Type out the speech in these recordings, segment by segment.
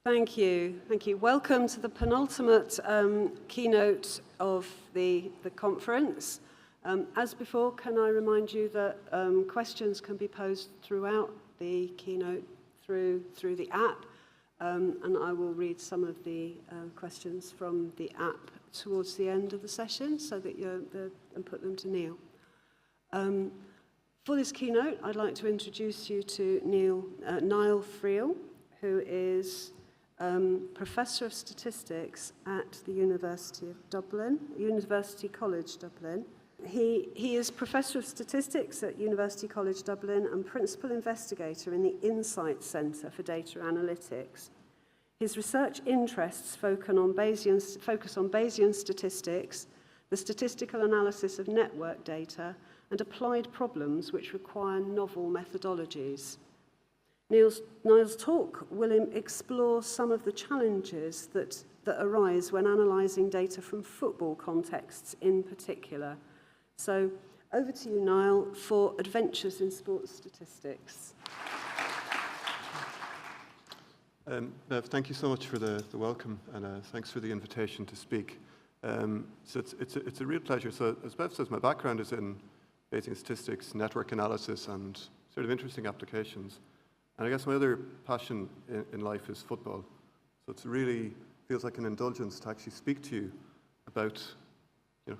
Thank you. Thank you. Welcome to the penultimate keynote of the conference. As before, can I remind you that questions can be posed throughout the keynote through the app, and I will read some of the questions from the app towards the end of the session so that and put them to Nial. For this keynote, I'd like to introduce you to Nial Friel, who is Professor of Statistics at the University College Dublin. He is Professor of Statistics at University College Dublin and Principal Investigator in the Insight Centre for Data Analytics. His research interests focus on Bayesian statistics, the statistical analysis of network data, and applied problems which require novel methodologies. Nial's talk will explore some of the challenges that arise when analysing data from football contexts in particular. So over to you, Nial, for Adventures in Sports Statistics. Thank you so much for the welcome, and thanks for the invitation to speak. So it's a real pleasure. So as Bev says, my background is in Bayesian statistics, network analysis, and sort of interesting applications. And I guess my other passion in life is football. So it really feels like an indulgence to actually speak to you about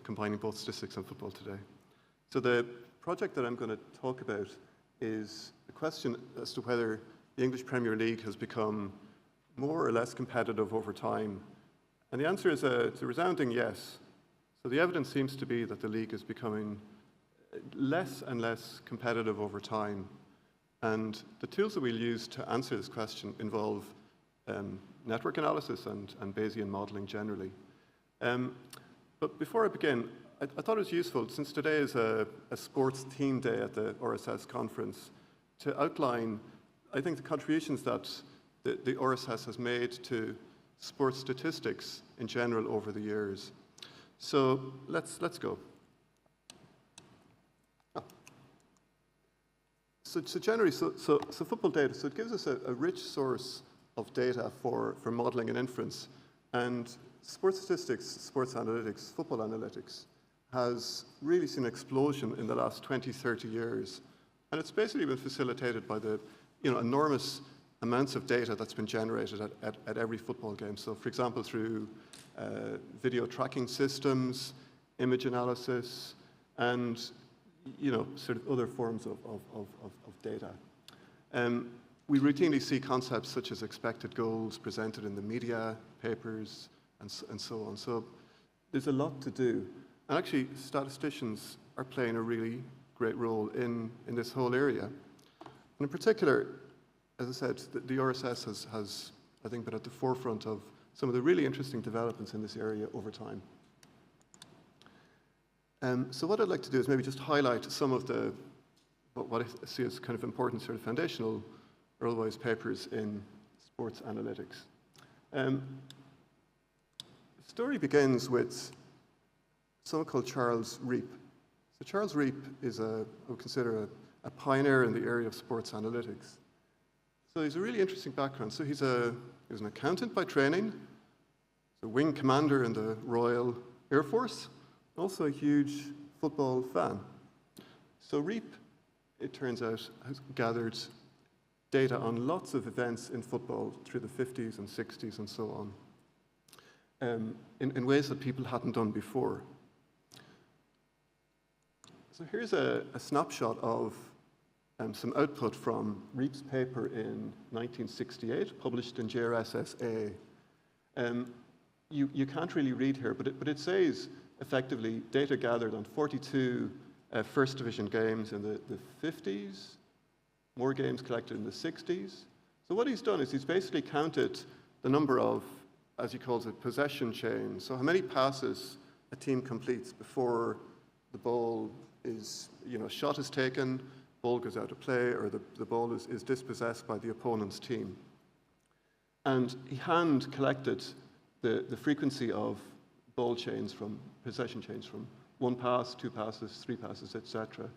combining both statistics and football today. So the project that I'm going to talk about is the question as to whether the English Premier League has become more or less competitive over time. And the answer is it's a resounding yes. So the evidence seems to be that the league is becoming less and less competitive over time. And the tools that we'll use to answer this question involve network analysis and Bayesian modeling generally. But before I begin, I thought it was useful, since today is a sports theme day at the RSS conference, to outline, I think, the contributions that the RSS has made to sports statistics in general over the years. So let's go. So generally, so football data, so it gives us a rich source of data for modeling and inference. And sports statistics, sports analytics, football analytics has really seen an explosion in the last 20, 30 years. And it's basically been facilitated by the enormous amounts of data that's been generated at every football game. So for example, through video tracking systems, image analysis, and sort of other forms of data. We routinely see concepts such as expected goals presented in the media, papers, and so on. So there's a lot to do. And actually, statisticians are playing a really great role in this whole area. And in particular, as I said, the RSS has, I think, been at the forefront of some of the really interesting developments in this area over time. So what I'd like to do is maybe just highlight some of what I see as kind of important sort of foundational or otherwise papers in sports analytics. The story begins with someone called Charles Reep. So Charles Reep is I would consider a pioneer in the area of sports analytics. So he's a really interesting background. So he was an accountant by training, a wing commander in the Royal Air Force, also a huge football fan. So Reep, it turns out, has gathered data on lots of events in football through the 50s and 60s and so on, in ways that people hadn't done before. So here's a snapshot of some output from Reep's paper in 1968, published in JRSSA. You can't really read here, but it says, effectively, data gathered on 42 First Division games in the 50s, more games collected in the 60s. So what he's done is he's basically counted the number of, as he calls it, possession chains. So how many passes a team completes before the ball is, shot is taken, ball goes out of play, or the ball is dispossessed by the opponent's team. And he hand collected the frequency of ball chains from possession chains from 1 pass, 2 passes, 3 passes, etc.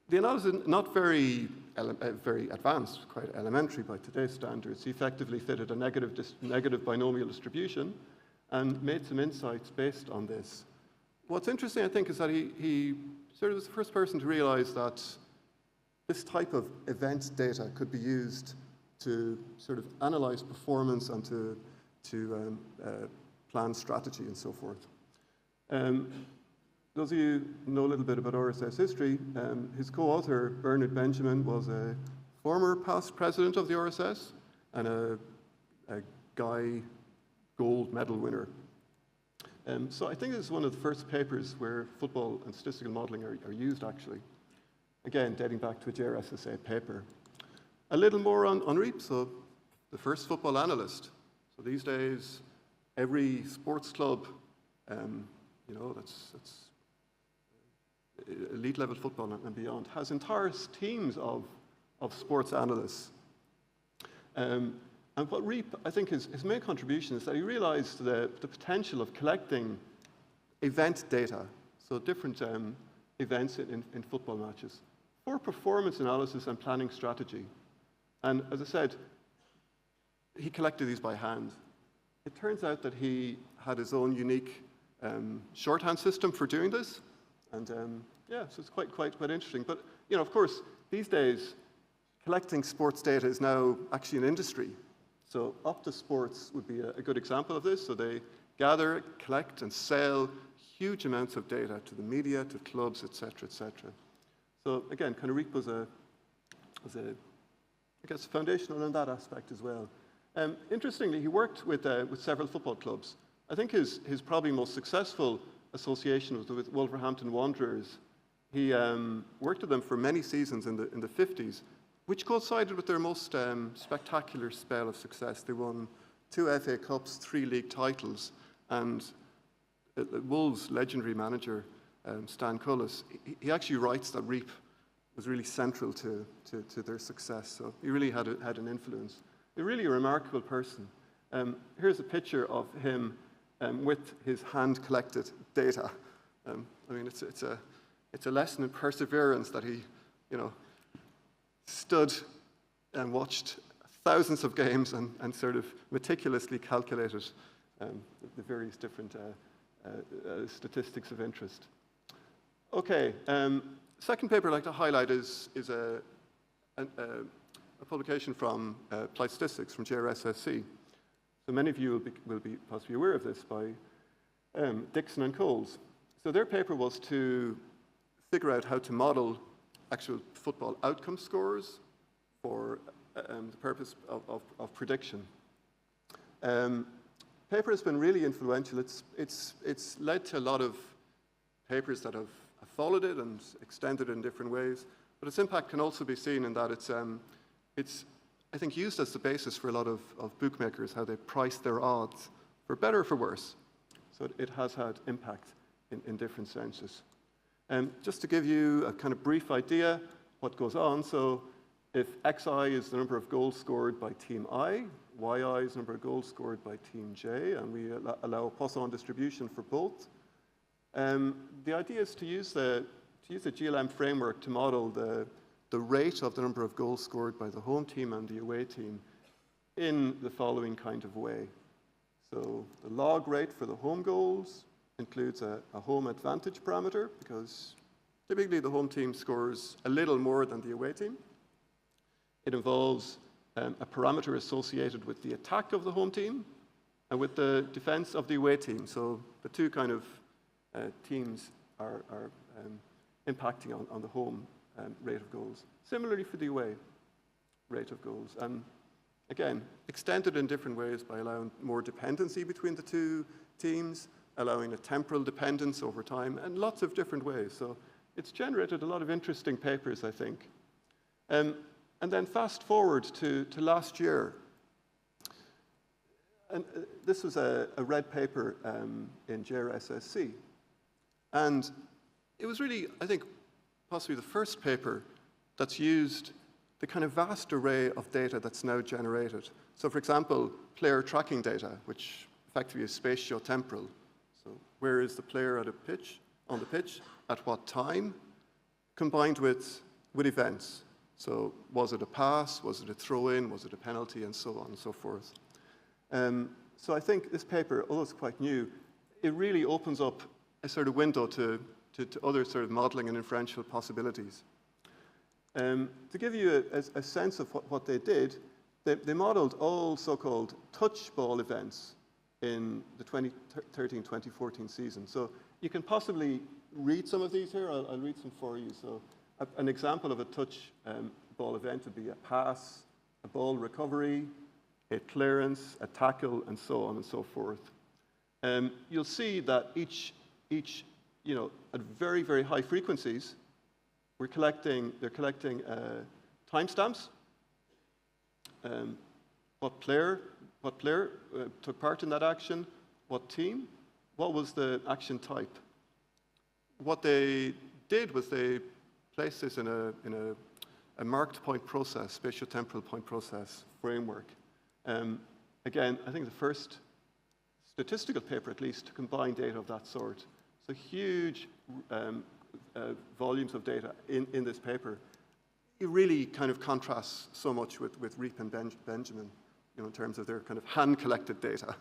The analysis is not very very advanced, quite elementary by today's standards. He effectively fitted a negative binomial distribution and made some insights based on this. What's interesting, I think, is that he sort of was the first person to realize that this type of event data could be used to sort of analyze performance and to plan strategy and so forth. Those of you who know a little bit about RSS history, his co-author, Bernard Benjamin, was a former past president of the RSS and a Guy gold medal winner. So I think this is one of the first papers where football and statistical modeling are used, actually. Again, dating back to a JRSSA paper. A little more on REAP, so the first football analyst. So these days, every sports club, you know, that's elite level football and beyond, has entire teams of sports analysts. And what REAP, I think, his main contribution is that he realized the potential of collecting event data, so different events in football matches, for performance analysis and planning strategy. And as I said, he collected these by hand. It turns out that he had his own unique shorthand system for doing this. And yeah, so it's quite interesting. But, you know, of course, these days, collecting sports data is now actually an industry. So Opta Sports would be a good example of this. So they gather, collect, and sell huge amounts of data to the media, to clubs, et cetera, et cetera. So again, kind of REAP was I guess, foundational in that aspect as well. Interestingly, he worked with several football clubs. I think his probably most successful association was with Wolverhampton Wanderers. He worked with them for many seasons in the 50s, which coincided with their most spectacular spell of success. They won 2 FA Cups, 3 league titles, and Wolves' legendary manager, Stan Cullis, he actually writes that REAP was really central to their success. So he really had an influence. A really remarkable person. Here's a picture of him with his hand-collected data. I mean, it's a lesson in perseverance that he, you know, stood and watched thousands of games and sort of meticulously calculated the various different statistics of interest. Okay, second paper I'd like to highlight is a publication from Applied Statistics from JRSSC. So many of you will be possibly aware of this by Dixon and Coles. So their paper was to figure out how to model actual football outcome scores for the purpose of prediction. Paper has been really influential. It's led to a lot of papers that have followed it and extended it in different ways. But its impact can also be seen in that it's I think, used as the basis for a lot of bookmakers, how they price their odds, for better or for worse. So it has had impact in different senses. Just to give you a kind of brief idea what goes on, so if xi is the number of goals scored by team I, yi is the number of goals scored by team j, and we allow a Poisson distribution for both. The idea is to use the GLM framework to model the rate of the number of goals scored by the home team and the away team in the following kind of way. So the log rate for the home goals includes a home advantage parameter, because typically the home team scores a little more than the away team. It involves a parameter associated with the attack of the home team and with the defense of the away team. So the two kind of teams are impacting on the home rate of goals. Similarly for the away rate of goals. Again, extended in different ways by allowing more dependency between the two teams, allowing a temporal dependence over time, and lots of different ways. So it's generated a lot of interesting papers, I think. And then fast forward to last year. And this was a red paper in JRSSC. And it was really, I think, possibly the first paper that's used the kind of vast array of data that's now generated. So for example, player tracking data, which effectively is spatio-temporal. So where is the player on the pitch, at what time, combined with events. So was it a pass, was it a throw-in, was it a penalty, and so on and so forth. So I think this paper, although it's quite new, it really opens up a sort of window to other sort of modeling and inferential possibilities. To give you a sense of what they did, they modeled all so-called touch ball events in the 2013-2014 season. So you can possibly read some of these here. I'll read some for you. So an example of a touch ball event would be a pass, a ball recovery, a clearance, a tackle, and so on and so forth. You'll see that each at very, very high frequencies, they're collecting timestamps. What player took part in that action, what team, what was the action type. What they did was they placed this in a marked point process, spatiotemporal point process framework. Again, I think the first statistical paper, at least, to combine data of that sort. So huge volumes of data in this paper. It really kind of contrasts so much with Reap and Benjamin, in terms of their kind of hand-collected data.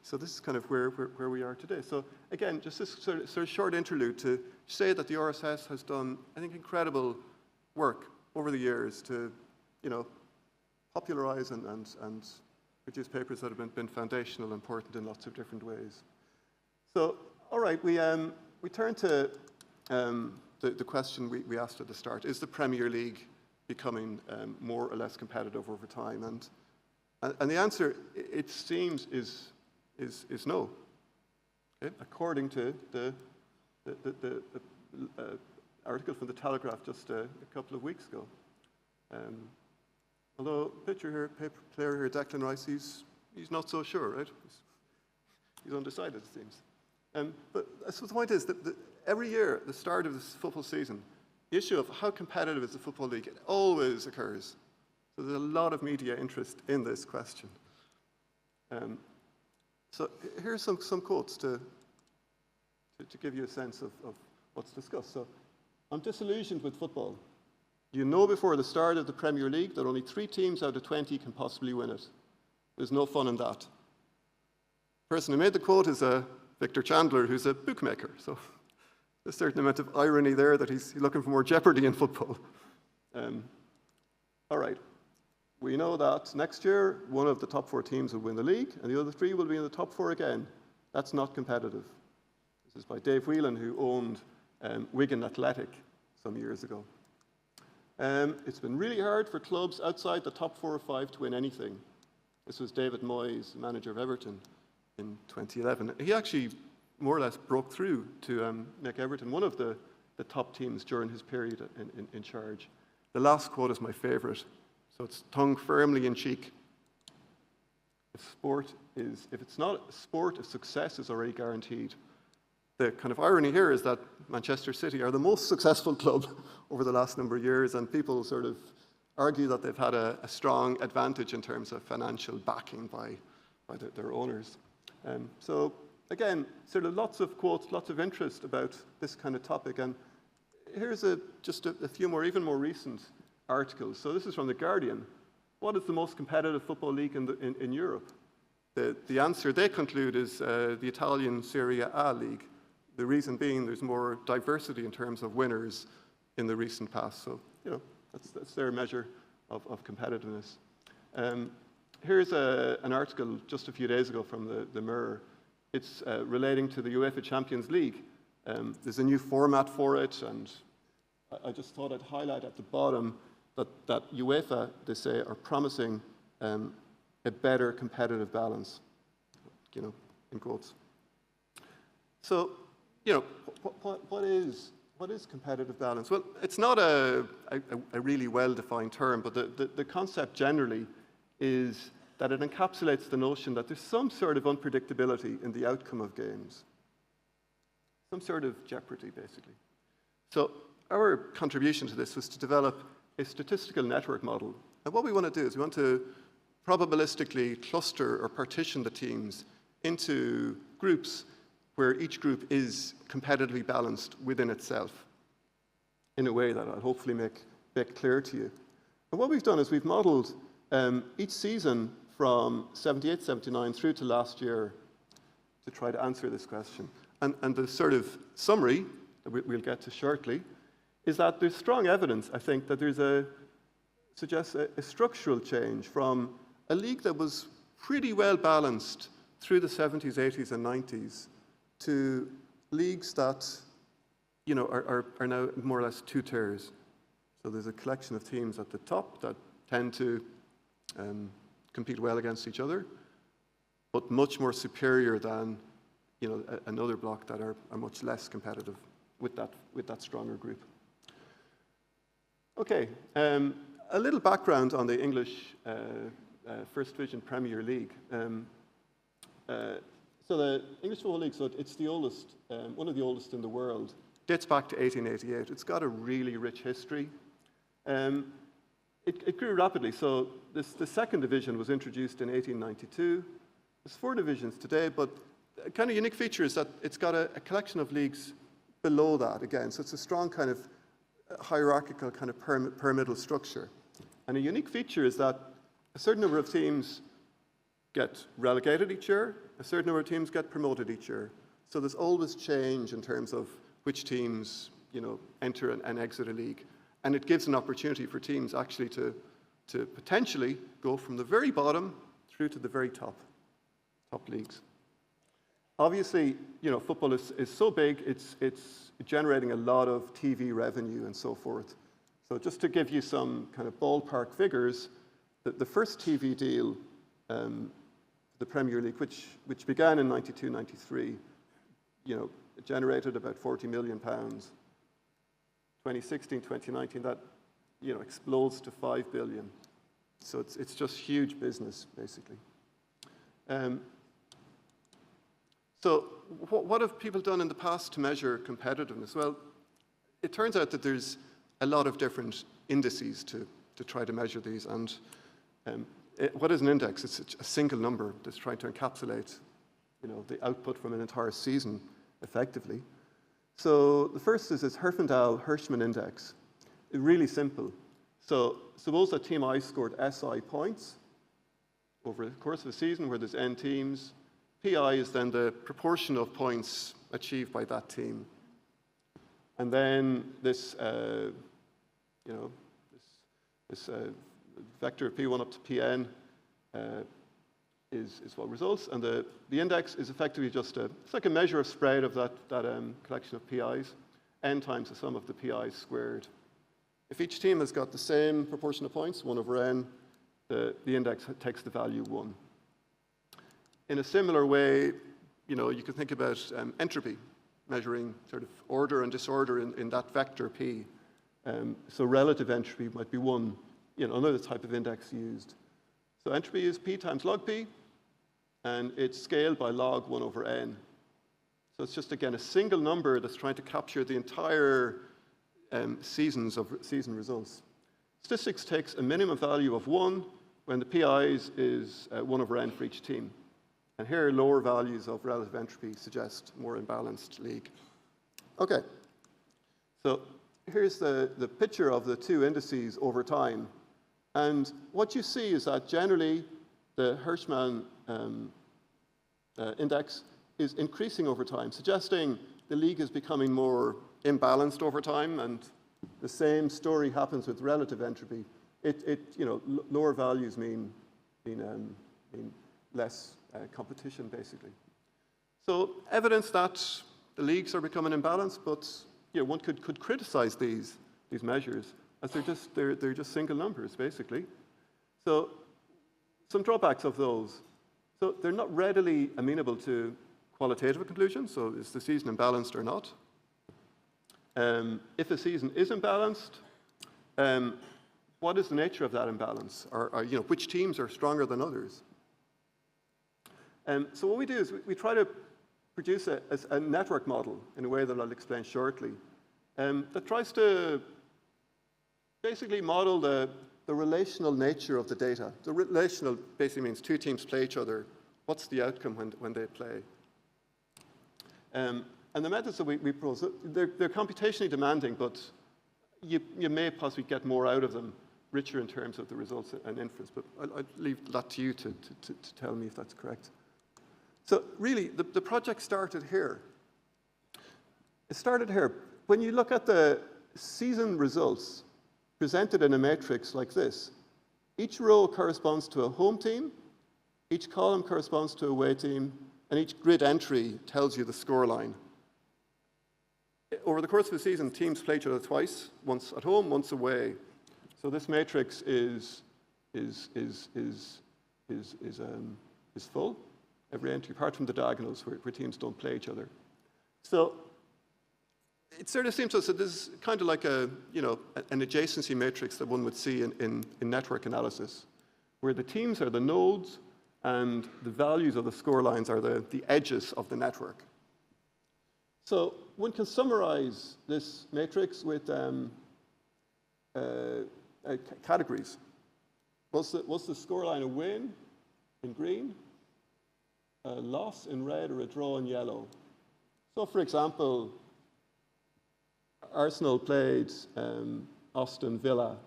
So this is kind of where we are today. So again, just this sort of short interlude to say that the RSS has done, I think, incredible work over the years to, popularize and produce papers that have been foundational and important in lots of different ways. So, all right, we turn to the question we asked at the start: is the Premier League becoming more or less competitive over time? And the answer, it seems, is no. Okay? According to the article from the Telegraph just a couple of weeks ago. Although player here, Declan Rice, he's not so sure, right? He's undecided, it seems. But I suppose the point is that every year, at the start of this football season, the issue of how competitive is the Football League, it always occurs. So there's a lot of media interest in this question. So here's some quotes to give you a sense of what's discussed. So, I'm disillusioned with football. You know before the start of the Premier League that only 3 teams out of 20 can possibly win it. There's no fun in that. The person who made the quote is Victor Chandler, who's a bookmaker. So there's a certain amount of irony there that he's looking for more jeopardy in football. All right. We know that next year, one of the top 4 teams will win the league, and the other 3 will be in the top 4 again. That's not competitive. This is by Dave Whelan, who owned Wigan Athletic some years ago. It's been really hard for clubs outside the top 4 or 5 to win anything. This was David Moyes, manager of Everton, in 2011. He actually more or less broke through to make Everton one of the top teams during his period in charge. The last quote is my favourite. So it's tongue firmly in cheek. If it's not a sport, if success is already guaranteed. The kind of irony here is that Manchester City are the most successful club over the last number of years, and people sort of argue that they've had a strong advantage in terms of financial backing by their owners. So again, sort of lots of quotes, lots of interest about this kind of topic. And here's just a few more, even more recent articles. So this is from The Guardian. What is the most competitive football league in Europe? The answer they conclude is the Italian Serie A league. The reason being there's more diversity in terms of winners in the recent past. So, that's their measure of competitiveness. Here's an article just a few days ago from the Mirror. It's relating to the UEFA Champions League. There's a new format for it, and I just thought I'd highlight at the bottom that UEFA, they say, are promising a better competitive balance, in quotes. So, what is competitive balance? Well, it's not a really well-defined term, but the concept generally is that it encapsulates the notion that there's some sort of unpredictability in the outcome of games. Some sort of jeopardy, basically. So our contribution to this was to develop a statistical network model. And what we want to do is we want to probabilistically cluster or partition the teams into groups where each group is competitively balanced within itself in a way that I'll hopefully make clear to you. And what we've done is we've modeled each season from 78, 79 through to last year to try to answer this question. And the sort of summary that we'll get to shortly is that there's strong evidence, I think, that suggests a structural change from a league that was pretty well balanced through the 70s, 80s, and 90s to leagues that, you know, are now more or less two tiers. So there's a collection of teams at the top that tend to compete well against each other, but much more superior than, you know, another block that are much less competitive with that stronger group. Okay, a little background on the English First Division Premier League. So the English Football League, so it's the oldest, one of the oldest in the world. Dates back to 1888. It's got a really rich history. It grew rapidly. So the second division was introduced in 1892. There's 4 divisions today, but a kind of unique feature is that it's got a collection of leagues below that again. So it's a strong kind of hierarchical kind of pyramidal structure. And a unique feature is that a certain number of teams get relegated each year, a certain number of teams get promoted each year. So there's always change in terms of which teams, you know, enter and exit a league. And it gives an opportunity for teams actually to potentially go from the very bottom through to the very top leagues. Obviously, you know, football is so big, it's generating a lot of TV revenue and so forth. So just to give you some kind of ballpark figures, the first TV deal, the Premier League, which began in 92, 93, you know, it generated about £40 million. 2016, 2019, that, you know, explodes to 5 billion. So it's just huge business, basically. So what have people done in the past to measure competitiveness? Well, it turns out that there's a lot of different indices to try to measure these. And what is an index? It's a single number that's trying to encapsulate, you know, the output from an entire season effectively. So the first is this Herfindahl-Hirschman index. It's really simple. So suppose that team I scored SI points over the course of a season where there's N teams. PI is then the proportion of points achieved by that team. And then this, you know, this vector P1 up to Pn is what results. And the index is effectively just it's like a measure of spread of that collection of PIs, N times the sum of the PIs squared. If each team has got the same proportion of points, 1 over N, the index takes the value 1. In a similar way, you know, you can think about entropy, measuring sort of order and disorder in that vector P. So relative entropy might be one, you know, another type of index used. So entropy is P times log P, and it's scaled by log 1 over N. So it's just, again, a single number that's trying to capture the entire season results. Statistics takes a minimum value of 1 when the PIs is 1 over N for each team. And here, lower values of relative entropy suggest more imbalanced league. Okay, so here's the picture of the two indices over time. And what you see is that generally the Hirschman index is increasing over time, suggesting the league is becoming more imbalanced over time. And the same story happens with relative entropy. You know, lower values mean less competition, basically. So evidence that the leagues are becoming imbalanced, but, you know, one could criticize these measures as they're just single numbers, basically. So some drawbacks of those. So they're not readily amenable to qualitative conclusions. So is the season imbalanced or not? If a season is imbalanced, what is the nature of that imbalance? Or you know, which teams are stronger than others? So what we do is we try to produce a network model in a way that I'll explain shortly, that tries to basically model the relational nature of the data. The relational basically means two teams play each other. What's the outcome when they play? And the methods that we propose, they're computationally demanding, but you may possibly get more out of them richer in terms of the results and inference, but I'll leave that to you to tell me if that's correct. So really, the project started here. It started here. When you look at the season results presented in a matrix like this, each row corresponds to a home team, each column corresponds to a away team, and each grid entry tells you the scoreline. Over the course of the season, teams play each other twice, once at home, once away. So this matrix is full, every entry, apart from the diagonals where teams don't play each other. So it sort of seems to us that this is kind of like an adjacency matrix that one would see in network analysis, where the teams are the nodes and the values of the score lines are the edges of the network. So one can summarize this matrix with categories. Was the score line a win in green, a loss in red, or a draw in yellow? So for example, Arsenal played Aston Villa.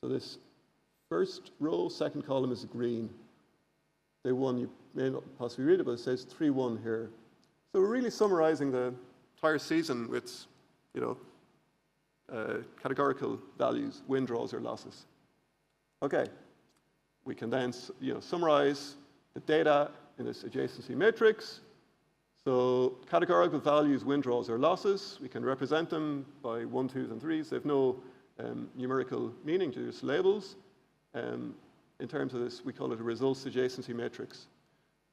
So this first row, second column is green. They won. You may not possibly read it, but it says 3-1 here. So we're really summarizing the entire season with, categorical values, win, draws, or losses. Okay, we can then, summarize the data in this adjacency matrix. So categorical values, win, draws, or losses, we can represent them by 1, 2s, and 3s. They have no numerical meaning, just labels. In terms of this, we call it a results adjacency matrix.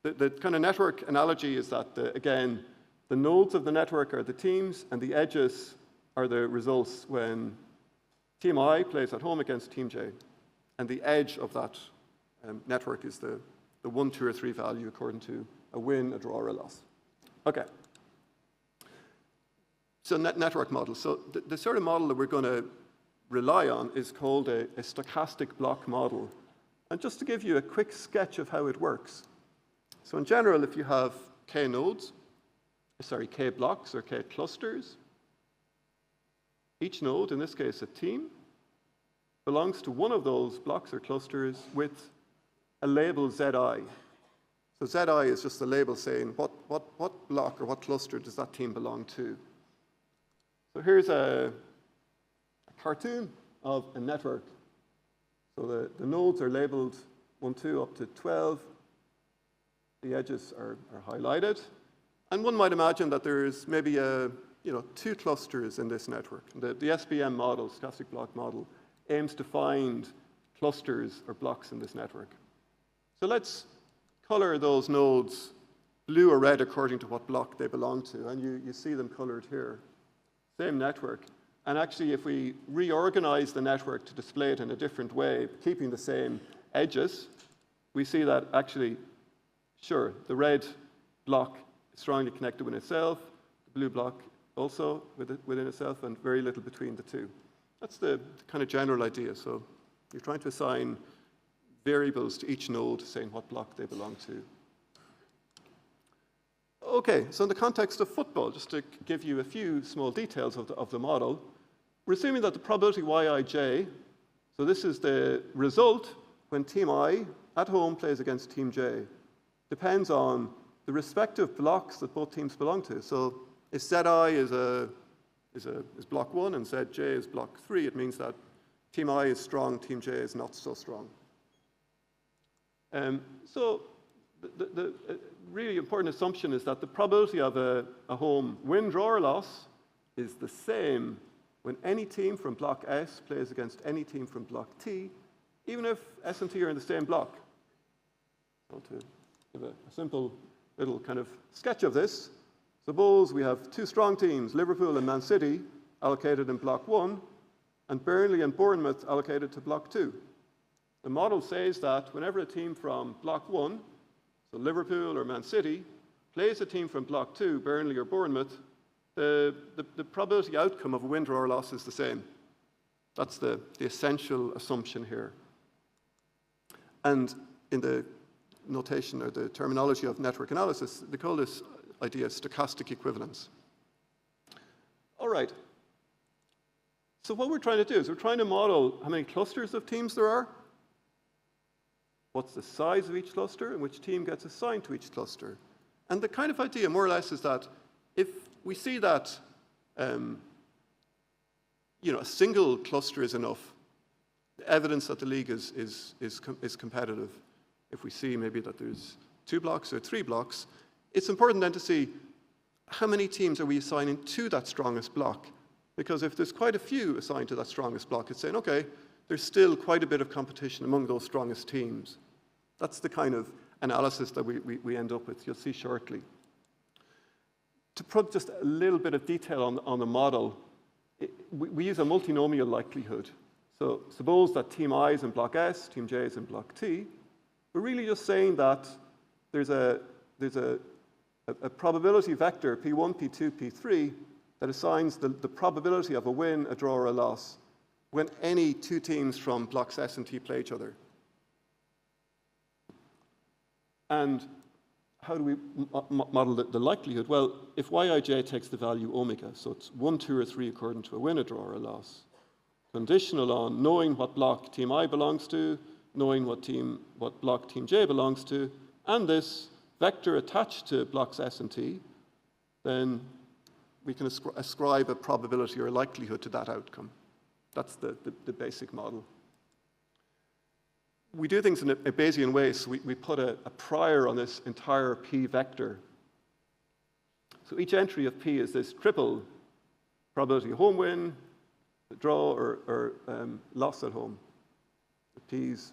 The kind of network analogy is that, again, the nodes of the network are the teams, and the edges are the results when Team I plays at home against Team J. And the edge of that network is the 1, 2, or 3 value according to a win, a draw, or a loss. Okay. So network model. So the sort of model that we're going to rely on is called a stochastic block model. And just to give you a quick sketch of how it works. So in general, if you have k nodes, k blocks or k clusters, each node, in this case a team, belongs to one of those blocks or clusters with a label Zi. So Zi is just a label saying what block or what cluster does that team belong to. So here's a cartoon of a network. So the nodes are labeled 1, 2 up to 12. The edges are highlighted. And one might imagine that there's maybe 2 clusters in this network. The SBM model, stochastic block model, aims to find clusters or blocks in this network. So let's color those nodes blue or red according to what block they belong to. And you see them colored here. Same network. And actually, if we reorganize the network to display it in a different way, keeping the same edges, we see that actually, sure, the red block is strongly connected with itself, the blue block also within itself, and very little between the two. That's the kind of general idea. So you're trying to assign variables to each node, saying what block they belong to. Okay, so in the context of football, just to give you a few small details of the model, we're assuming that the probability Yij, so this is the result when Team I at home plays against Team J, depends on the respective blocks that both teams belong to. So if Zi is block 1 and Zj is block 3, it means that Team I is strong, Team J is not so strong. So the really important assumption is that the probability of a home win, draw, or loss is the same when any team from block S plays against any team from block T, even if S and T are in the same block. So to give a simple little kind of sketch of this, suppose we have 2 strong teams, Liverpool and Man City, allocated in block 1, and Burnley and Bournemouth allocated to block 2. The model says that whenever a team from block 1, so Liverpool or Man City, plays a team from block 2, Burnley or Bournemouth, the probability outcome of a win, draw, or loss is the same. That's the essential assumption here. And in the notation or the terminology of network analysis, they call this idea stochastic equivalence. All right. So what we're trying to do is we're trying to model how many clusters of teams there are, what's the size of each cluster, and which team gets assigned to each cluster. And the kind of idea, more or less, is that if we see that a single cluster is enough, the evidence that the league is competitive. If we see maybe that there's 2 blocks or 3 blocks, it's important then to see how many teams are we assigning to that strongest block. Because if there's quite a few assigned to that strongest block, it's saying, okay, there's still quite a bit of competition among those strongest teams. That's the kind of analysis that we end up with. You'll see shortly. To put just a little bit of detail on the model, we use a multinomial likelihood. So suppose that team I is in block S, team J is in block T. We're really just saying that there's a probability vector, P1, P2, P3, that assigns the probability of a win, a draw, or a loss when any 2 teams from blocks S and T play each other. And how do we model the likelihood? Well, if Yij takes the value omega, so it's 1, 2, or 3 according to a win, a draw, or a loss, conditional on knowing what block team I belongs to, knowing what block team J belongs to, and this vector attached to blocks S and T, then we can ascribe a probability or a likelihood to that outcome. That's the basic model. We do things in a Bayesian way, so we put a prior on this entire P vector. So each entry of P is this triple probability of home win, the draw, or loss at home. The P's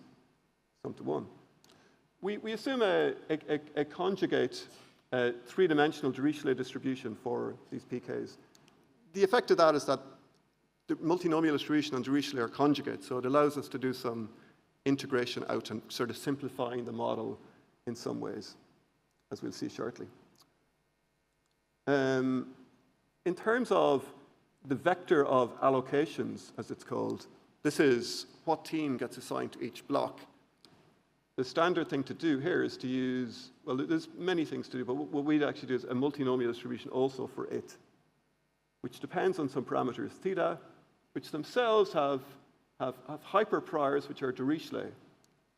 sum to 1. We assume a conjugate 3-dimensional Dirichlet distribution for these PKs. The effect of that is that the multinomial distribution and Dirichlet are conjugate, so it allows us to do some integration out and sort of simplifying the model in some ways, as we'll see shortly. In terms of the vector of allocations, as it's called, this is what team gets assigned to each block. The standard thing to do here is to use, well, there's many things to do, but what we'd actually do is a multinomial distribution also for it, which depends on some parameters, theta, which themselves have hyperpriors, which are Dirichlet.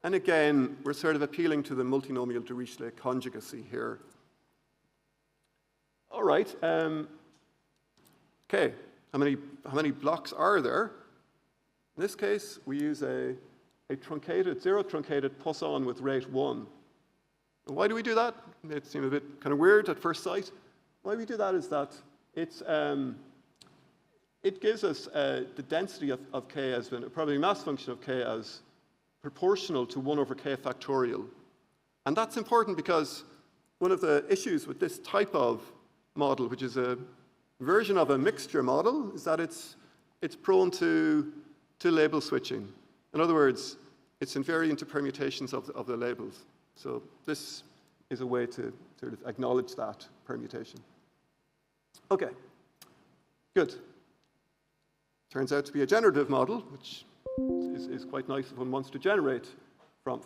And again, we're sort of appealing to the multinomial Dirichlet conjugacy here. All right. Okay. How many blocks are there? In this case, we use a zero truncated Poisson with rate 1. And why do we do that? It may seem a bit kind of weird at first sight. Why we do that is that it gives us the density of K as a probability mass function of K as proportional to 1 over K factorial. And that's important because one of the issues with this type of model, which is a version of a mixture model, is that it's prone to label switching. In other words, it's invariant to permutations of the labels. So this is a way to sort of acknowledge that permutation. Okay, good. Turns out to be a generative model, which is quite nice if one wants to generate from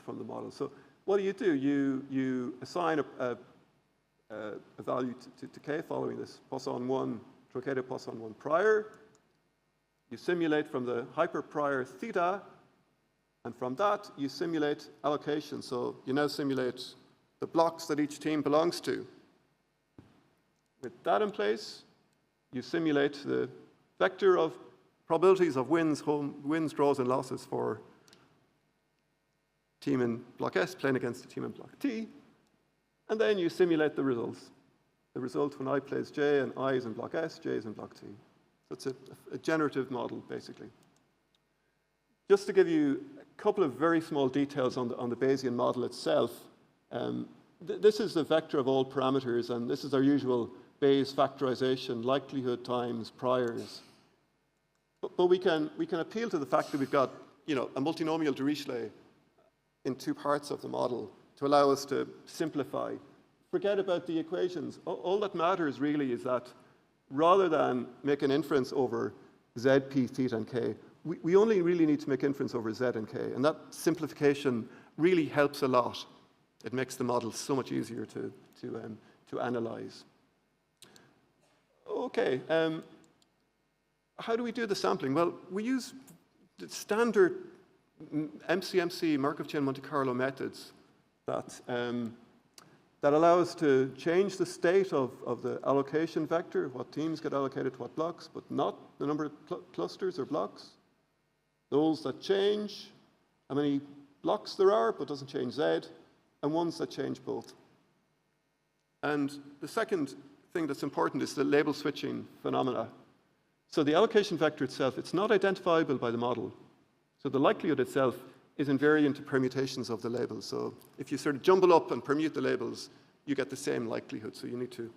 the model. So what do? You assign a value to K following this Poisson 1, truncated Poisson 1 prior. You simulate from the hyperprior theta, and from that you simulate allocation. So you now simulate the blocks that each team belongs to. With that in place, you simulate the vector of probabilities of wins, draws, and losses for team in block S playing against a team in block T. And then you simulate the results. The result when I plays J and I is in block S, J is in block T. So it's a generative model, basically. Just to give you a couple of very small details on the Bayesian model itself, this is the vector of all parameters, and this is our usual Bayes factorization, likelihood times priors. But we can appeal to the fact that we've got a multinomial Dirichlet in 2 parts of the model to allow us to simplify. Forget about the equations. All that matters really is that rather than make an inference over Z, P, theta, and K, we only really need to make inference over Z and K. And that simplification really helps a lot. It makes the model so much easier to analyze. Okay. how do we do the sampling? Well, we use the standard MCMC, Markov chain Monte Carlo methods that allow us to change the state of the allocation vector, what teams get allocated to what blocks, but not the number of clusters or blocks. Those that change, how many blocks there are, but doesn't change Z, and ones that change both. And the second thing that's important is the label switching phenomena. So the allocation vector itself, it's not identifiable by the model. So the likelihood itself is invariant to permutations of the labels. So if you sort of jumble up and permute the labels, you get the same likelihood. So you need to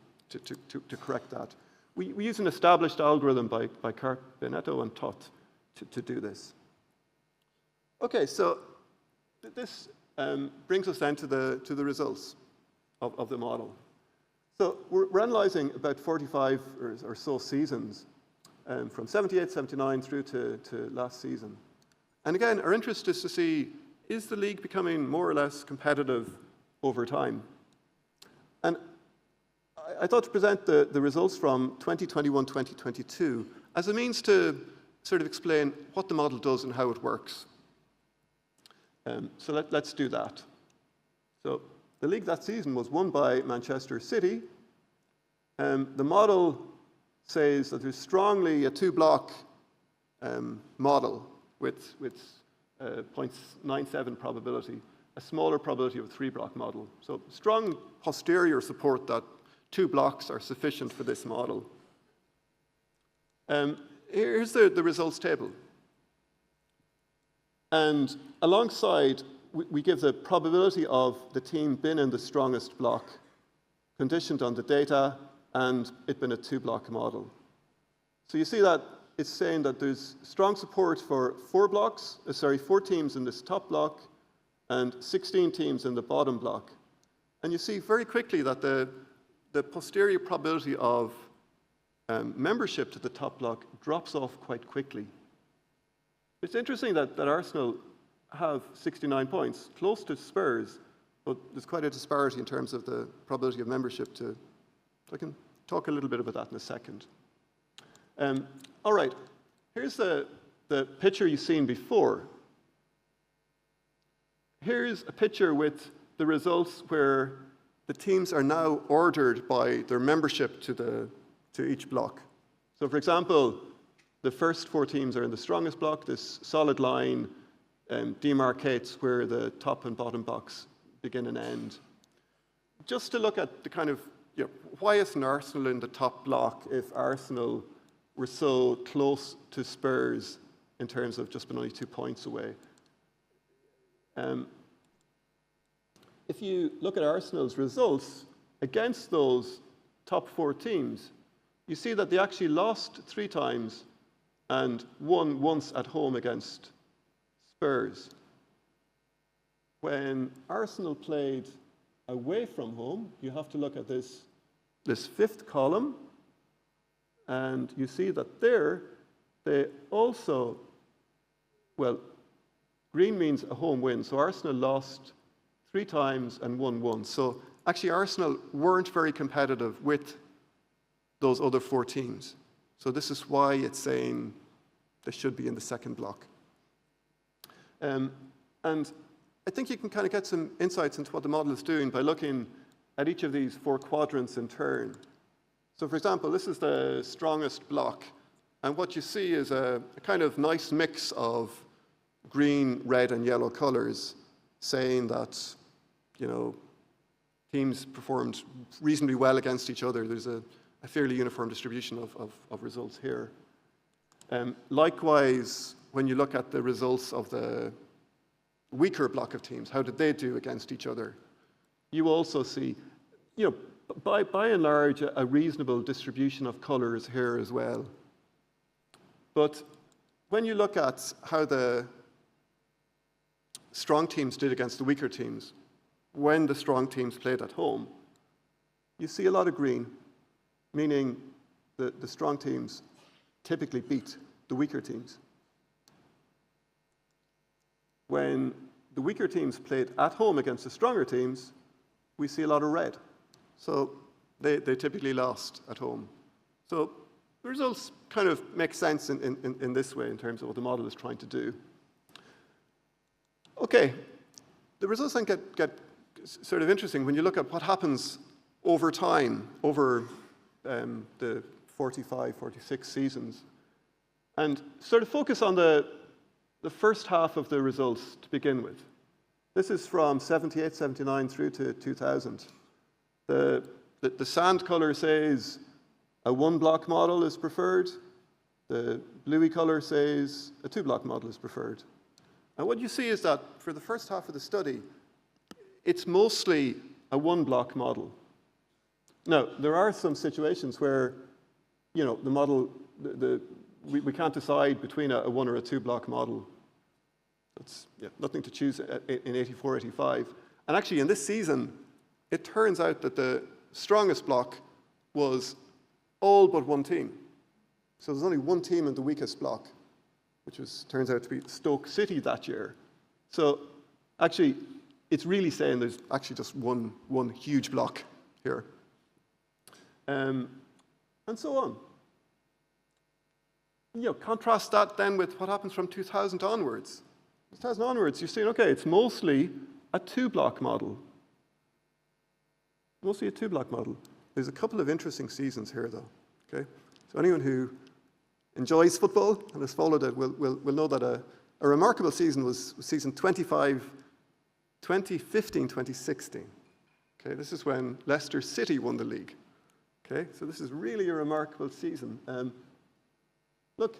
correct that. We use an established algorithm by Carpenetto and Tot to do this. Okay, so this brings us then to the results of the model. So we're analyzing about 45 or so seasons, from 78, 79 through to last season. And again, our interest is to see, is the league becoming more or less competitive over time? And I thought to present the results from 2021, 2022 as a means to sort of explain what the model does and how it works. So let's do that. So the league that season was won by Manchester City. The model says that there's strongly a two-block model with 0.97 probability, a smaller probability of a three-block model. So strong posterior support that two blocks are sufficient for this model. Here's the results table. And alongside, we give the probability of the team being in the strongest block, conditioned on the data, and it being a two-block model. So you see that it's saying that there's strong support for four teams in this top block and 16 teams in the bottom block. And you see very quickly that the posterior probability of membership to the top block drops off quite quickly. It's interesting that Arsenal have 69 points, close to Spurs, but there's quite a disparity in terms of the probability of membership to. So I can talk a little bit about that in a second. All right, here's the picture you've seen before. Here's a picture with the results where the teams are now ordered by their membership to each block. So for example, the first four teams are in the strongest block. This solid line demarcates where the top and bottom blocks begin and end. Just to look at the kind of, why isn't Arsenal in the top block if Arsenal were so close to Spurs in terms of just been only 2 points away? If you look at Arsenal's results against those top four teams, you see that they actually lost 3 times and won once at home against Spurs. When Arsenal played away from home, you have to look at this fifth column, and you see that there, they also, well, green means a home win, so Arsenal lost 3 times and won once. So actually Arsenal weren't very competitive with those other 4 teams. So this is why it's saying they should be in the second block. And I think you can kind of get some insights into what the model is doing by looking at each of these 4 quadrants in turn. So for example, this is the strongest block. And what you see is a kind of nice mix of green, red, and yellow colors saying that, teams performed reasonably well against each other. There's a fairly uniform distribution of results here. Likewise, when you look at the results of the weaker block of teams, how did they do against each other? You also see, by and large, a reasonable distribution of colors here as well. But when you look at how the strong teams did against the weaker teams, when the strong teams played at home, you see a lot of green, meaning that the strong teams typically beat the weaker teams. When the weaker teams played at home against the stronger teams, we see a lot of red. So they typically lost at home. So the results kind of make sense in this way in terms of what the model is trying to do. Okay, the results then get sort of interesting when you look at what happens over time, over the 45, 46 seasons, and sort of focus on the first half of the results to begin with. This is from 78, 79 through to 2000. The sand color says a one-block model is preferred. The bluey color says a two-block model is preferred. And what you see is that for the first half of the study, it's mostly a one-block model. Now, there are some situations where, you know, the model, we can't decide between a one or a two-block model. That's nothing to choose in 84, 85. And actually, in this season, it turns out that the strongest block was all but one team. So there's only one team in the weakest block, which turns out to be Stoke City that year. So actually, it's really saying there's actually just one huge block here. And so on. You know, contrast that then with what happens from 2000 onwards. 2000 onwards, you're saying, okay, it's mostly a two-block model. Mostly a two-block model. There's a couple of interesting seasons here, though. Okay, so anyone who enjoys football and has followed it will know that a remarkable season was season 25, 2015, 2016. Okay, this is when Leicester City won the league. Okay, so this is really a remarkable season. Look,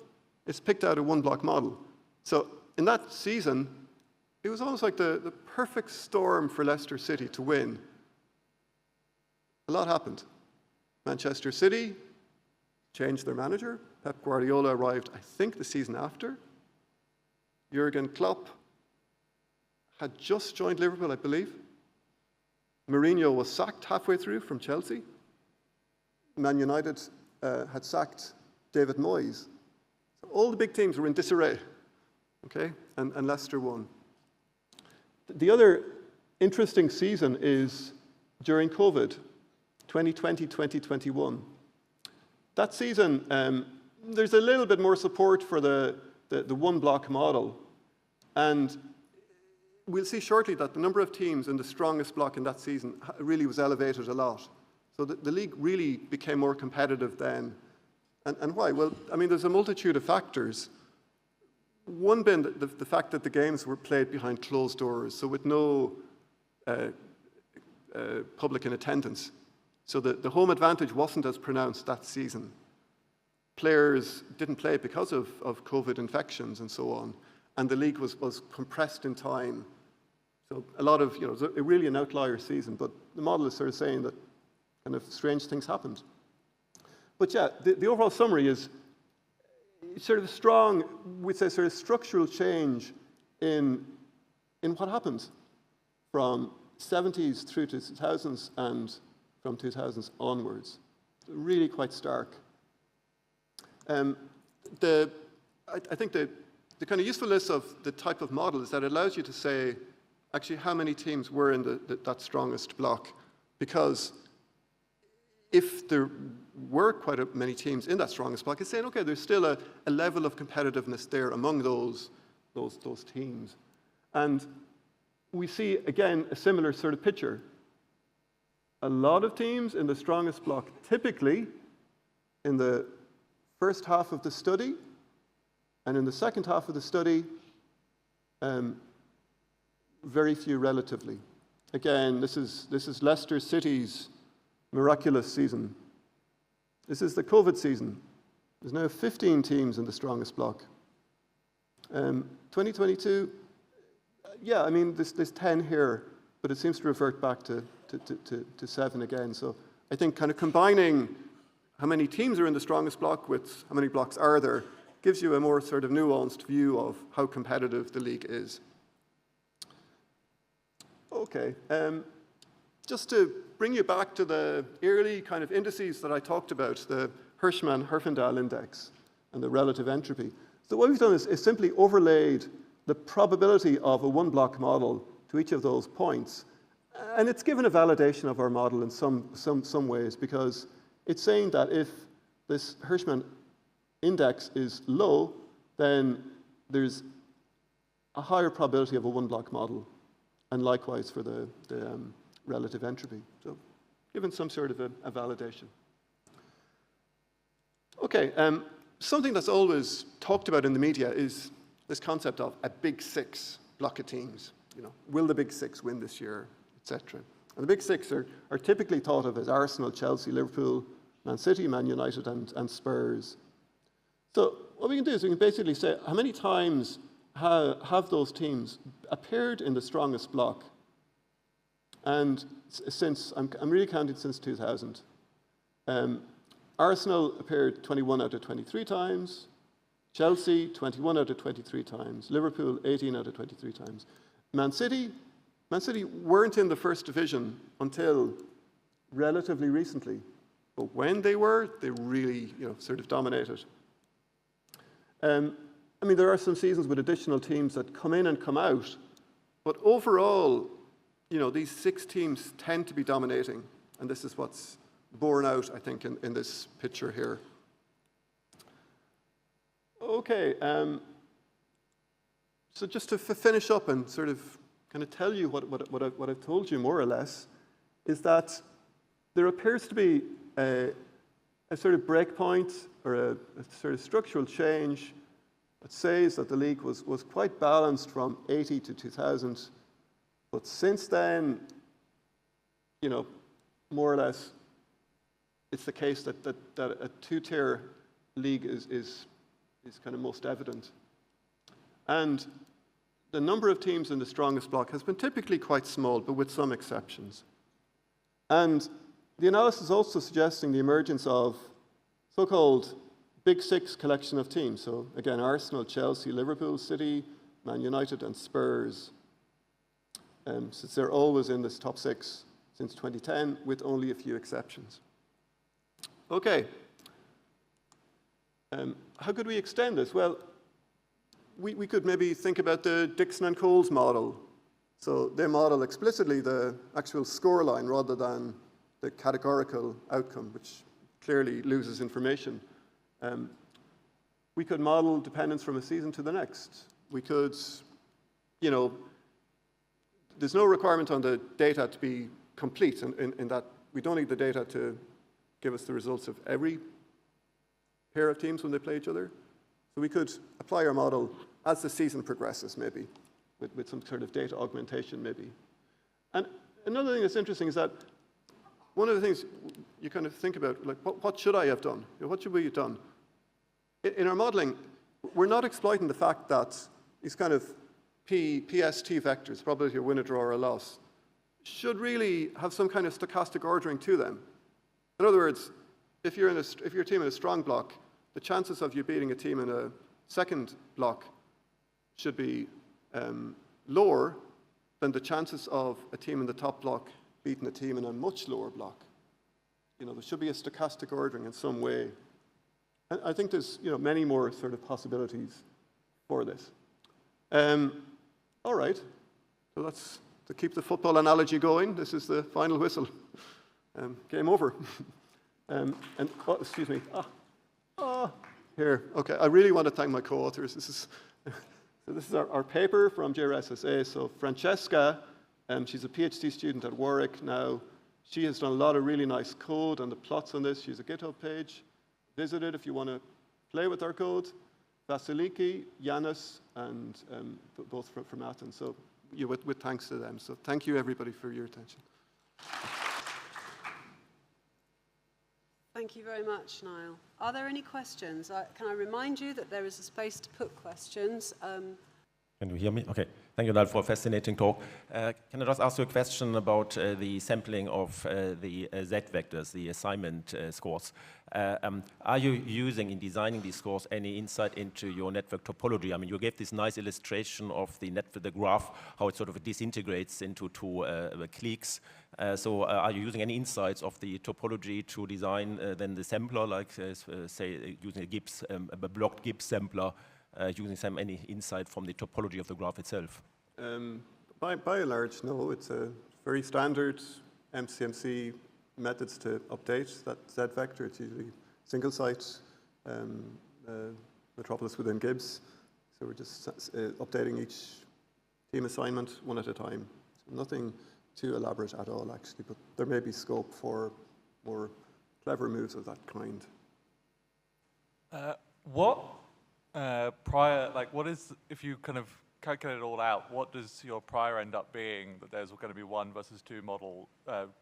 it's picked out a one-block model. So in that season, it was almost like the perfect storm for Leicester City to win. A lot happened. Manchester City changed their manager. Pep Guardiola arrived, I think, the season after. Jurgen Klopp had just joined Liverpool, I believe. Mourinho was sacked halfway through from Chelsea. Man United had sacked David Moyes. So all the big teams were in disarray, okay? And Leicester won. The other interesting season is during COVID, 2020, 2021. That season, there's a little bit more support for the one-block model. And we'll see shortly that the number of teams in the strongest block in that season really was elevated a lot. So the league really became more competitive then. And why? Well, I mean, there's a multitude of factors. One being the fact that the games were played behind closed doors, so with no public in attendance. So the home advantage wasn't as pronounced that season. Players didn't play because of COVID infections and so on. And the league was compressed in time. So a lot of, you know, it was really an outlier season, but the model is sort of saying that kind of strange things happened. But yeah, the overall summary is sort of a strong, we'd say, sort of structural change in what happened from 70s through to 2000s and from 2000s onwards. Really quite stark. I think the kind of usefulness of the type of model is that it allows you to say actually how many teams were in that strongest block, because if there were quite many teams in that strongest block, it's saying, okay, there's still a level of competitiveness there among those teams. And we see, again, a similar sort of picture. A lot of teams in the strongest block, typically in the first half of the study, and in the second half of the study, very few relatively. Again, this is Leicester City's miraculous season. This is the COVID season. There's now 15 teams in the strongest block. 2022, yeah, I mean, there's 10 here, but it seems to revert back to 7 again. So I think kind of combining how many teams are in the strongest block with how many blocks are there gives you a more sort of nuanced view of how competitive the league is. Okay, just to bring you back to the early kind of indices that I talked about, the Hirschman-Herfindahl index and the relative entropy. So what we've done is simply overlaid the probability of a one-block model to each of those points. And it's given a validation of our model in some ways, because it's saying that if this Hirschman index is low, then there's a higher probability of a one-block model, and likewise for the relative entropy. So given some sort of a validation. Okay, something that's always talked about in the media is this concept of a big six block of teams. You know, will the big six win this year, etc. And the big six are typically thought of as Arsenal, Chelsea, Liverpool, Man City, Man United, and Spurs. So what we can do is we can basically say how many times have those teams appeared in the strongest block. And since, I'm really counting since 2000. Arsenal appeared 21 out of 23 times, Chelsea 21 out of 23 times, Liverpool 18 out of 23 times. Man City weren't in the first division until relatively recently. But when they were, they really, sort of dominated. I mean, there are some seasons with additional teams that come in and come out, but overall, these six teams tend to be dominating, and this is what's borne out, I think, in this picture here. Okay, so just to finish up and sort of kind of tell you what I've told you more or less, is that there appears to be a sort of breakpoint or a sort of structural change that says that the league was quite balanced from 80 to 2000, but since then, more or less, it's the case that a two-tier league is kind of most evident. And the number of teams in the strongest block has been typically quite small, but with some exceptions. And the analysis is also suggesting the emergence of so-called Big Six collection of teams. So again, Arsenal, Chelsea, Liverpool, City, Man United, and Spurs. Since they're always in this top six since 2010, with only a few exceptions. Okay. How could we extend this? Well, we could maybe think about the Dixon and Coles model. So they model explicitly the actual score line rather than the categorical outcome, which clearly loses information. We could model dependence from a season to the next. We could, there's no requirement on the data to be complete in that we don't need the data to give us the results of every pair of teams when they play each other. So we could apply our model as the season progresses, maybe, with some sort of data augmentation, maybe. And another thing that's interesting is that one of the things you kind of think about, like, what should I have done? What should we have done? In our modeling, we're not exploiting the fact that these kind of PST vectors, probability of win, a draw, or a loss, should really have some kind of stochastic ordering to them. In other words, if you're a team in a strong block, the chances of you beating a team in a second block should be lower than the chances of a team in the top block beating a team in a much lower block. There should be a stochastic ordering in some way. And I think there's many more sort of possibilities for this. All right, so that's to keep the football analogy going. This is the final whistle. Game over. Oh, excuse me. Here. Okay, I really want to thank my co-authors. This is our paper from JRSSA. So Francesca, she's a PhD student at Warwick now. She has done a lot of really nice code and the plots on this. She's a GitHub page. Visit it if you want to play with our code. Vasiliki, Yanis, and both from Athens. So with thanks to them. So thank you, everybody, for your attention. Thank you very much, Niall. Are there any questions? Can I remind you that there is a space to put questions? Can you hear me? Okay. Thank you, Niall, for a fascinating talk. Can I just ask you a question about the sampling of the Z vectors, the assignment scores? Are you using, in designing these scores, any insight into your network topology? I mean, you gave this nice illustration of the graph, how it sort of disintegrates into two cliques. So are you using any insights of the topology to design then the sampler, like say using a blocked Gibbs sampler, using any insight from the topology of the graph itself? By and large, no. It's a very standard MCMC methods to update that Z vector. It's usually single site metropolis within Gibbs. So we're just updating each team assignment one at a time. So nothing too elaborate at all, actually, but there may be scope for more clever moves of that kind. What is, if you kind of calculate it all out, what does your prior end up being, that there's going to be 1 versus 2 model,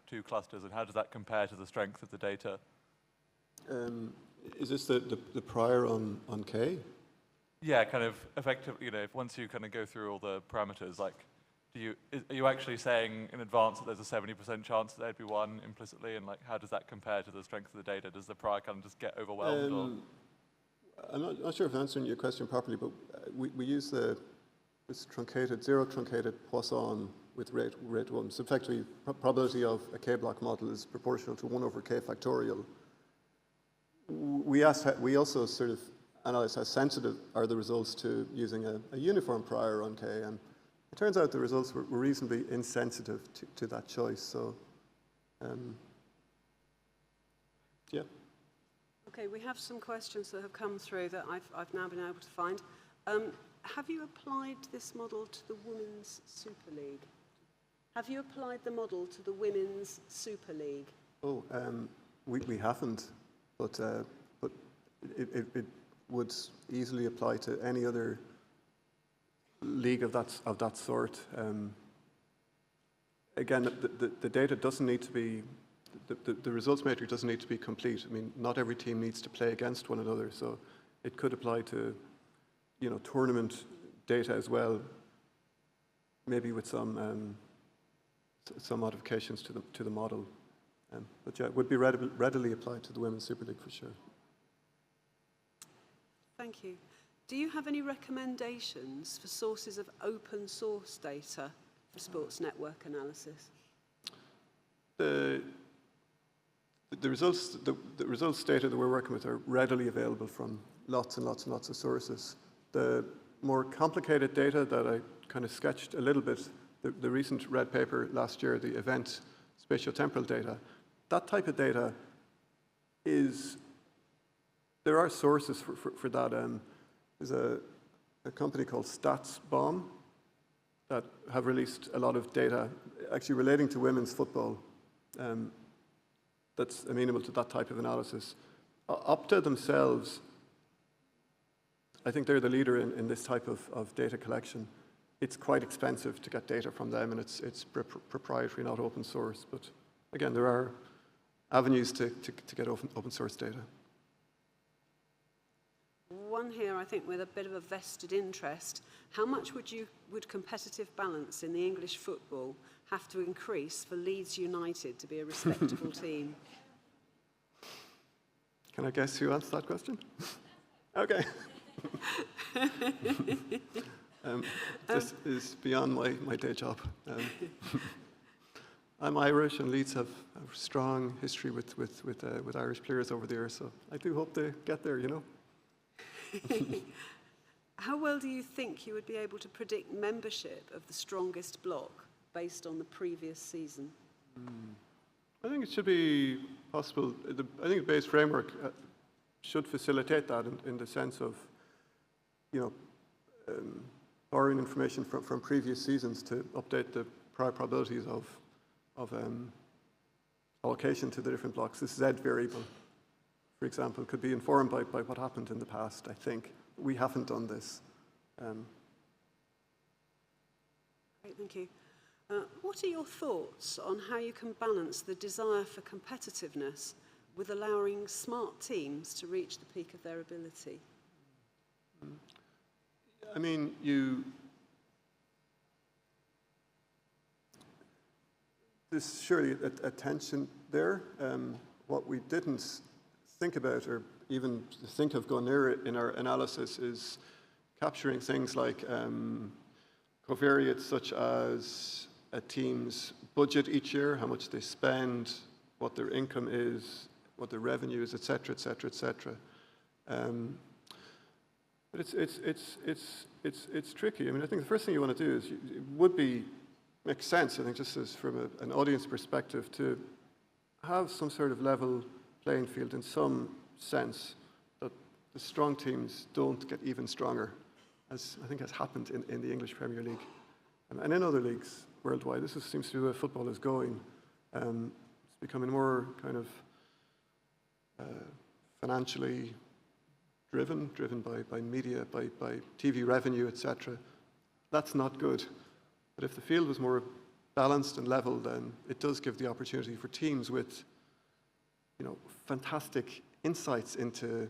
2 clusters, and how does that compare to the strength of the data? Is this the prior on K? Yeah, kind of effectively, once you kind of go through all the parameters, like, are you actually saying in advance that there's a 70% chance that there'd be 1 implicitly, and like, how does that compare to the strength of the data? Does the prior kind of just get overwhelmed? Or? I'm not sure if I'm answering your question properly, but we use this truncated, zero truncated Poisson with rate 1. So effectively, probability of a K-block model is proportional to 1 over K factorial. We also sort of analyze how sensitive are the results to using a uniform prior on K, and it turns out the results were reasonably insensitive to that choice. So, yeah. Okay, we have some questions that have come through that I've now been able to find. Have you applied this model to the Women's Super League? Have you applied the model to the Women's Super League? Oh, we haven't, but it would easily apply to any other league of that sort. Again, the data doesn't need to be, the results matrix doesn't need to be complete. I mean, not every team needs to play against one another, so it could apply to, tournament data as well, maybe with some modifications to the model. But yeah, it would be readily applied to the Women's Super League for sure. Thank you. Do you have any recommendations for sources of open source data for sports network analysis? The results data that we're working with are readily available from lots and lots and lots of sources. The more complicated data that I kind of sketched a little bit, the recent red paper last year, the event spatiotemporal data, that type of data there are sources for that. There's a company called StatsBomb that have released a lot of data actually relating to women's football that's amenable to that type of analysis. Opta themselves, I think they're the leader in this type of data collection. It's quite expensive to get data from them, and it's proprietary, not open source. But again, there are avenues to get open source data. One here, I think, with a bit of a vested interest. How much would competitive balance in the English football have to increase for Leeds United to be a respectable team? Can I guess who answered that question? Okay. This is beyond my day job. I'm Irish, and Leeds have a strong history with Irish players over the years, so I do hope they get there, How well do you think you would be able to predict membership of the strongest block based on the previous season? I think it should be possible. I think the base framework should facilitate that in the sense of, borrowing information from previous seasons to update the prior probabilities of allocation to the different blocks. This Z variable, for example, could be informed by what happened in the past, I think. We haven't done this. Great, thank you. What are your thoughts on how you can balance the desire for competitiveness with allowing smart teams to reach the peak of their ability? I mean, there's surely a tension there. What we didn't think about or even think of going near it in our analysis is capturing things like covariates such as a team's budget each year, how much they spend, what their income is, what their revenue is, et cetera, et cetera, et cetera. But it's tricky. I mean, I think the first thing you want to do is it would make sense, I think, just as from an audience perspective, to have some sort of level playing field in some sense that the strong teams don't get even stronger, as I think has happened in the English Premier League. And in other leagues worldwide, this seems to be where football is going. It's becoming more kind of financially driven by media, by TV revenue, etc. That's not good. But if the field was more balanced and level, then it does give the opportunity for teams with, fantastic insights into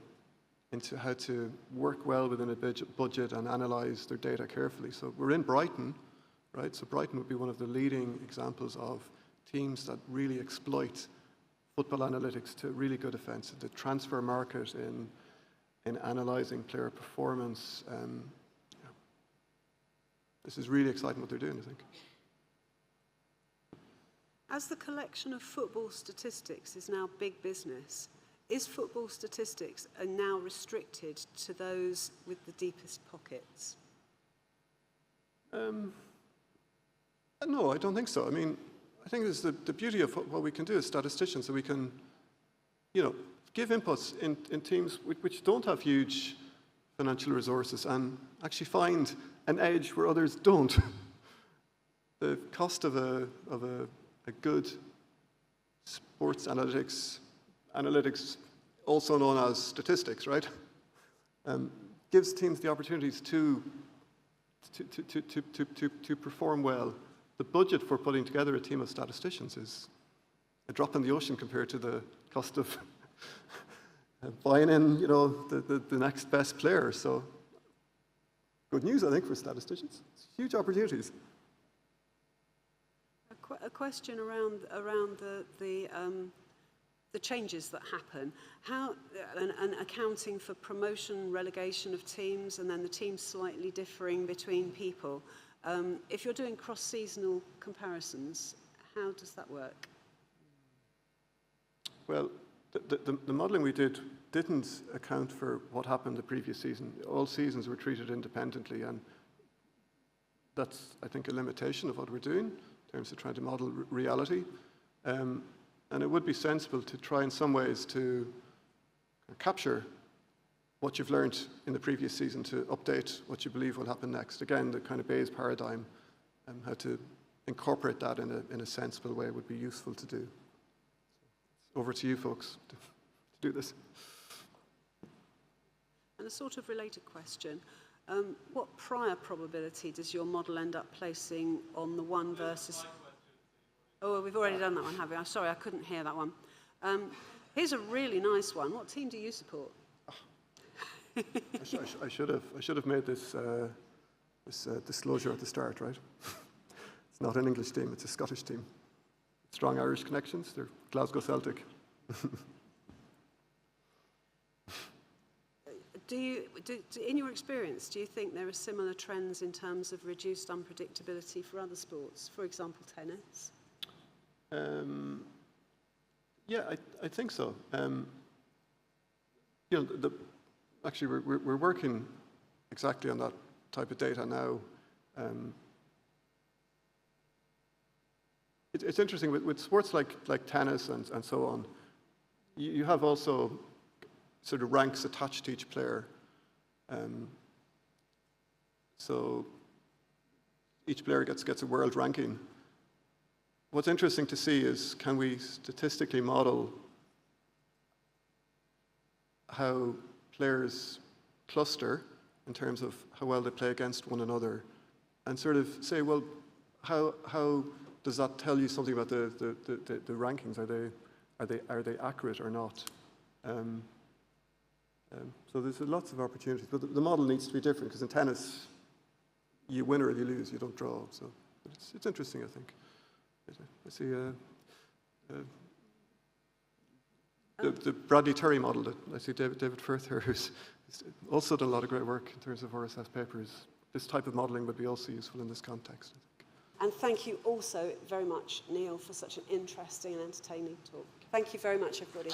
how to work well within a budget and analyze their data carefully. So we're in Brighton, right? So Brighton would be one of the leading examples of teams that really exploit football analytics to really good effect. The transfer market in analyzing player performance. This is really exciting what they're doing, I think. As the collection of football statistics is now big business, is football statistics are now restricted to those with the deepest pockets? No, I don't think so. I mean, I think it's the beauty of what we can do as statisticians, so we can, give inputs in teams which don't have huge financial resources and actually find an edge where others don't. The cost of a good sports analytics also known as statistics, right? Gives teams the opportunities to perform well. The budget for putting together a team of statisticians is a drop in the ocean compared to the cost of buying in, the next best player. So good news, I think, for statisticians. It's huge opportunities. A question around the changes that happen, how and accounting for promotion, relegation of teams, and then the teams slightly differing between people. If you're doing cross-seasonal comparisons, how does that work? Well, the modelling we didn't account for what happened the previous season. All seasons were treated independently, and that's, I think, a limitation of what we're doing in terms of trying to model reality. And it would be sensible to try in some ways to capture what you've learned in the previous season to update what you believe will happen next. Again, the kind of Bayes paradigm, how to incorporate that in a sensible way would be useful to do. Over to you folks to do this. And a sort of related question, what prior probability does your model end up placing on the one versus... Oh, well, we've already done that one, have we? I'm sorry, I couldn't hear that one. Here's a really nice one. What team do you support? I should have made this disclosure at the start, right? It's not an English team; it's a Scottish team. Strong Irish connections. They're Glasgow Celtic. In your experience, do you think there are similar trends in terms of reduced unpredictability for other sports, for example, tennis? Yeah, I think so. Actually, we're working exactly on that type of data now. It's interesting with sports like tennis and so on. You have also sort of ranks attached to each player. So each player gets a world ranking. What's interesting to see is, can we statistically model how players cluster in terms of how well they play against one another, and sort of say, well, how does that tell you something about the rankings? Are they accurate or not? So there's lots of opportunities, but the model needs to be different, because in tennis, you win or you lose, you don't draw. So it's interesting, I think. I see the Bradley Terry model. That I see David Firth here, who's also done a lot of great work in terms of RSF papers. This type of modelling would be also useful in this context, I think. And thank you also very much, Niall, for such an interesting and entertaining talk. Thank you very much, everybody.